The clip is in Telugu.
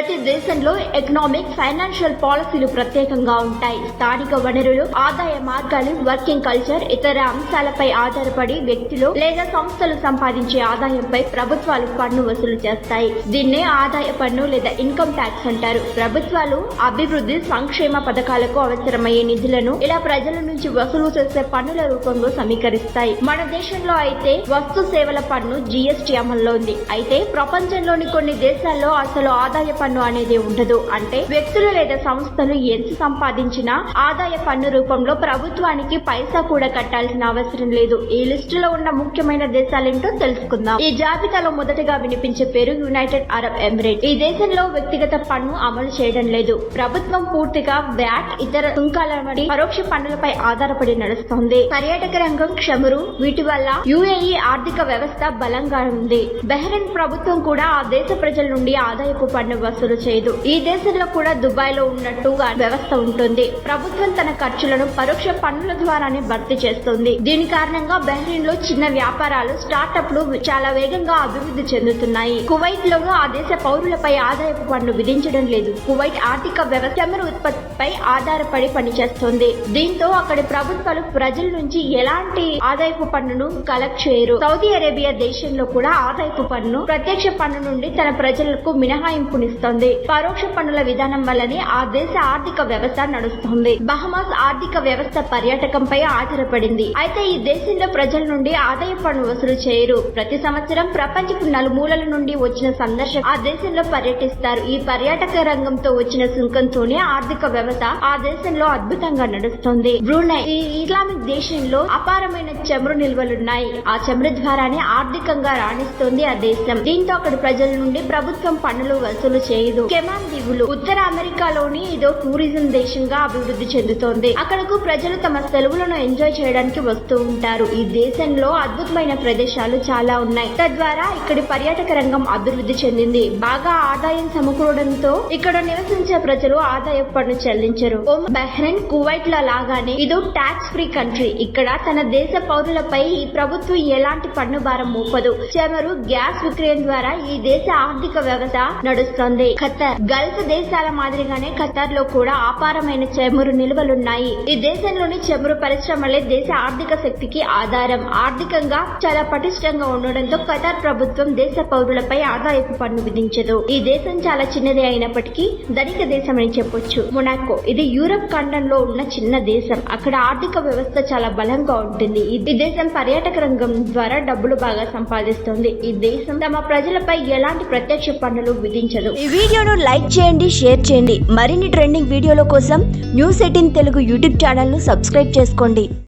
ప్రతి దేశంలో ఎకనామిక్, ఫైనాన్షియల్ పాలసీలు ప్రత్యేకంగా ఉంటాయి. స్థానిక వనరులు, ఆదాయ మార్గాలు, వర్కింగ్ కల్చర్, ఇతర అంశాలపై ఆధారపడి వ్యక్తులు లేదా సంస్థలు సంపాదించే ఆదాయంపై ప్రభుత్వాలు పన్ను వసూలు చేస్తాయి. దీన్నే ఆదాయ పన్ను లేదా ఇన్కమ్ ట్యాక్స్ అంటారు. ప్రభుత్వాలు అభివృద్ధి, సంక్షేమ పథకాలకు అవసరమయ్యే నిధులను ఇలా ప్రజల నుంచి వసూలు చేసే పన్నుల రూపంలో సమీకరిస్తాయి. మన దేశంలో అయితే వస్తు సేవల పన్ను జీఎస్టీ అమల్లో ఉంది. అయితే ప్రపంచంలోని కొన్ని దేశాల్లో అసలు ఆదాయ పన్ను అనేది ఉండదు. అంటే వ్యక్తులు లేదా సంస్థలు ఎంత సంపాదించినా ఆదాయ పన్ను రూపంలో ప్రభుత్వానికి పైసా కూడా కట్టాల్సిన అవసరం లేదు. ఈ లిస్టులో ఉన్న ముఖ్యమైన దేశాలేంటో తెలుసుకుందాం. ఈ జాబితాలో మొదటగా వినిపించే పేరు యునైటెడ్ అరబ్ ఎమిరేట్స్. ఈ దేశంలో వ్యక్తిగత పన్ను అమలు చేయడం లేదు. ప్రభుత్వం పూర్తిగా వ్యాట్, ఇతర సుంకాల వంటి పరోక్ష పన్నులపై ఆధారపడి నడుస్తోంది. పర్యాటక రంగం, చమురు, వీటి వల్ల యుఏఈ ఆర్థిక వ్యవస్థ బలంగా ఉంది. బహ్రెయిన్ ప్రభుత్వం కూడా ఆ దేశ ప్రజల నుండి ఆదాయపు పన్ను వసూలు చేయదు. ఈ దేశంలో కూడా దుబాయ్ లో ఉన్నట్టుగా వ్యవస్థ ఉంటుంది. ప్రభుత్వం తన ఖర్చులను పరోక్ష పన్నుల ద్వారానే భర్తీ చేస్తుంది. దీని కారణంగా బహ్రెయిన్ లో చిన్న వ్యాపారాలు, స్టార్టప్లు చాలా వేగంగా అభివృద్ధి చెందుతున్నాయి. కువైట్ లోనూ ఆ దేశ పౌరులపై ఆదాయపు పన్ను విధించడం లేదు. కువైట్ ఆర్థిక వ్యవస్థ చమురు ఉత్పత్తిపై ఆధారపడి పనిచేస్తుంది. దీంతో అక్కడి ప్రభుత్వాలు ప్రజల నుంచి ఎలాంటి ఆదాయపు పన్నును కలెక్ట్ చేయరు. సౌదీ అరేబియా దేశంలో కూడా ఆదాయపు పన్ను ప్రత్యక్ష పన్ను నుండి తన ప్రజలకు మినహాయింపునిస్తోంది. పరోక్ష పన్నుల విధానం వల్లనే ఆ దేశ ఆర్థిక వ్యవస్థ నడుస్తుంది. బహమాస్ ఆర్థిక వ్యవస్థ పర్యాటకంపై ఆధారపడింది. అయితే ఈ దేశంలో ప్రజల నుండి ఆదాయ పన్ను వసూలు చేయరు. ప్రతి సంవత్సరం ప్రపంచపు నలుమూలల నుండి వచ్చిన సందర్శకులు ఆ దేశంలో పర్యటిస్తారు. ఈ పర్యాటక రంగంతో వచ్చిన సుంకంతోనే ఆర్థిక వ్యవస్థ ఆ దేశంలో అద్భుతంగా నడుస్తుంది. బ్రూనై ఈ ఇస్లామిక్ దేశంలో అపారమైన చమురు నిల్వలున్నాయి. ఆ చమురు ద్వారానే ఆర్థికంగా రాణిస్తోంది ఆ దేశం. దీంతో అక్కడి ప్రజల నుండి ప్రభుత్వం పన్నులు వసూలు చేయదు. కెమాన్ దీవులు ఉత్తర అమెరికాలోని ఇదో టూరిజం దేశంగా అభివృద్ధి చెందుతోంది. అక్కడకు ప్రజలు తమ సెలవులను ఎంజాయ్ చేయడానికి వస్తూ ఉంటారు. ఈ దేశంలో అద్భుతమైన ప్రదేశాలు చాలా ఉన్నాయి. తద్వారా ఇక్కడి పర్యాటక రంగం అభివృద్ధి చెందింది. బాగా ఆదాయం సమకూరడంతో ఇక్కడ నివసించే ప్రజలు ఆదాయ పన్ను చెల్లించరు. బహ్రెయిన్, కువైట్ ల లాగానే ఇదో ట్యాక్స్ ఫ్రీ కంట్రీ. ఇక్కడ తన దేశ పౌరులపై ఈ ప్రభుత్వం ఎలాంటి పన్ను భారం మోపదు. చమురు, గ్యాస్ విక్రయం ద్వారా ఈ దేశ ఆర్థిక వ్యవస్థ నడుస్తుంది. ఖతార్ గల్ఫ్ దేశాల మాదిరిగానే ఖతార్ లో కూడా అపారమైన చమురు నిల్వలున్నాయి. ఈ దేశంలోని చమురు పరిశ్రమలే దేశ ఆర్థిక శక్తికి ఆధారం. ఆర్థికంగా చాలా పటిష్టంగా ఉండడంతో ఖతార్ ప్రభుత్వం దేశ పౌరులపై ఆదాయపు పన్ను విధించదు. ఈ దేశం చాలా చిన్నదే అయినప్పటికీ ధనిక దేశం అని చెప్పొచ్చు. మొనాకో ఇది యూరప్ ఖండంలో ఉన్న చిన్న దేశం. అక్కడ ఆర్థిక వ్యవస్థ చాలా బలంగా ఉంటుంది. ఈ దేశం పర్యాటక రంగం ద్వారా డబ్బులు బాగా సంపాదిస్తుంది. ఈ దేశం తమ ప్రజలపై ఎలాంటి ప్రత్యక్ష పన్నులు విధించదు. ఈ వీడియోను లైక్ చేయండి, షేర్ చేయండి. మరిన్ని ట్రెండింగ్ వీడియోల కోసం న్యూస్ 18 తెలుగు యూట్యూబ్ ఛానల్ ను సబ్స్క్రైబ్ చేసుకోండి.